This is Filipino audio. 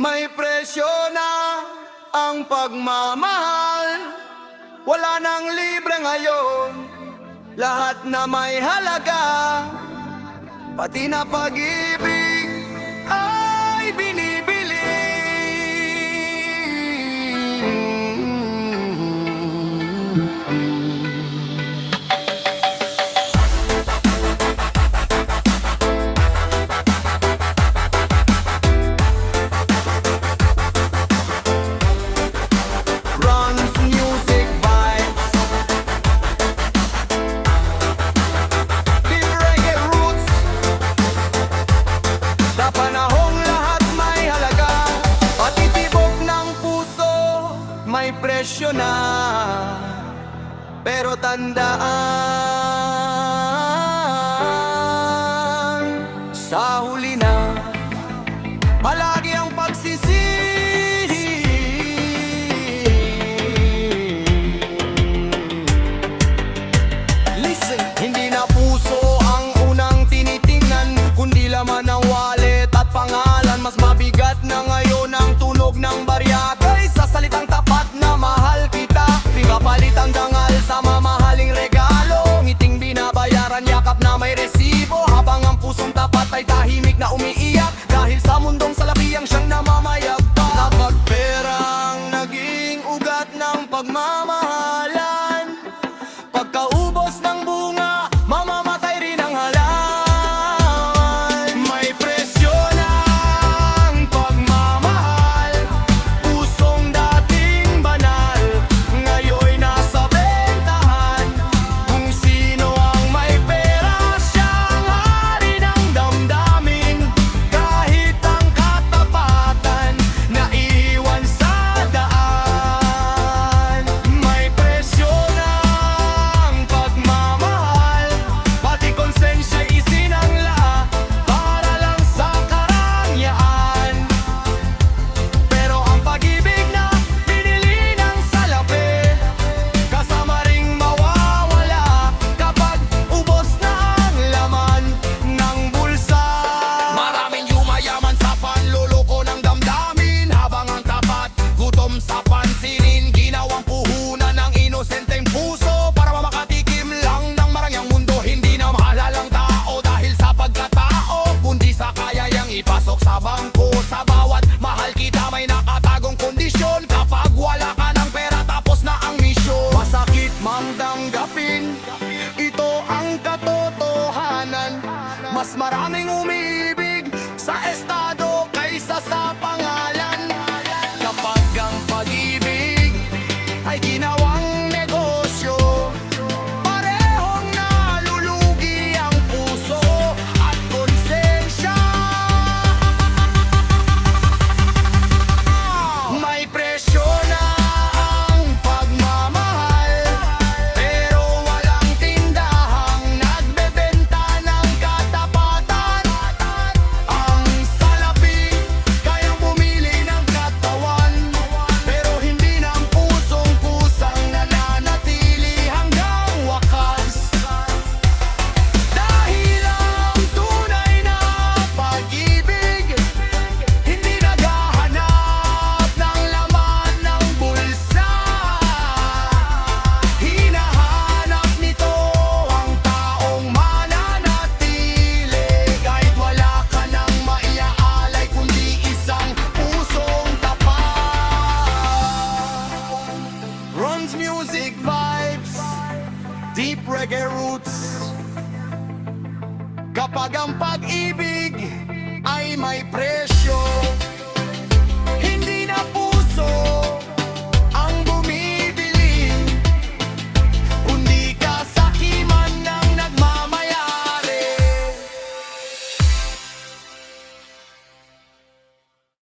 May presyo na ang pagmamahal. Wala nang libre ngayon, lahat na may halaga. Pati na pag-ibig ay binibili. Runs music vibes, deep reggae roots. Sa panahong lahat may halaga, pati tibok ng puso may presyo na. Pero tandaan, sa huli na palagi ang pagsisisi. Listen, hindi na puso ang unang tinitingnan, kundi laman ng wallet at pangalan. Mas mabigat na ngayon ang tunog ng barya kaysa salitang tapat na mahal kita. Di kapalit ang dangal sa mamahaling regalo, ngiting binabayaran, yakap na may resibo, habang ang pusong tapat ay tahimik na umiiyak dahil sa mundong salabiyang siyang namamayagpag. Kapag perang naging ugat ng pagmamahalan, pagkaubos ng bunga, mamamatay rin ang halaman. May presyo na ang pagmamahal, pusong dating banal, ngayon'y nasa bentahan. Kung sino ang may pera, siyang hari ng damdamin. Kahit ang katapatan, naiwan sa daan. May presyo na ang pagmamahal, pati konsensya'y isinangla para lang sa karangyaan. Pero ang pag-ibig na binili ng salapi, kasama ring mawawala kapag ubos na ang laman ng bulsa. Maraming yumayaman sa panluloko ng damdamin, habang ang tapat gutom sa pansinin. Ginawang puhunan ng inosenteng puso para makatikim lang ng marangyang mundo. Hindi na mahalang tao dahil sa pagkatao, kundi sa kayayang ipasok sa bangko. Sa bawat mahal kita may nakatagong kondisyon. Kapag wala ka ng pera, tapos na ang misyon. Masakit mang tanggapin, ito ang katotohanan. Mas maraming umiibig sa estado kaysa sa pangalan. Kapag ang pag-ibig ay ginawang negosyo, parehong nalulugi ang puso at konsensya. May presyo na ang pagmamahal, pero walang tindahang nagbebenta ng katapatan. Ang salapi kayang bumili ng katawan, pero hindi ng pusong kusang nananatili hanggang wakas. Dahil ang tunay na pag-ibig hindi naghahanap ng laman ng bulsa. Hinahanap nito ang taong mananatili kahit wala ka nang maiaalay, kundi isang pusong tapat. Runs music vibes, deep reggae roots. Kapag ang pag-ibig ay may presyo,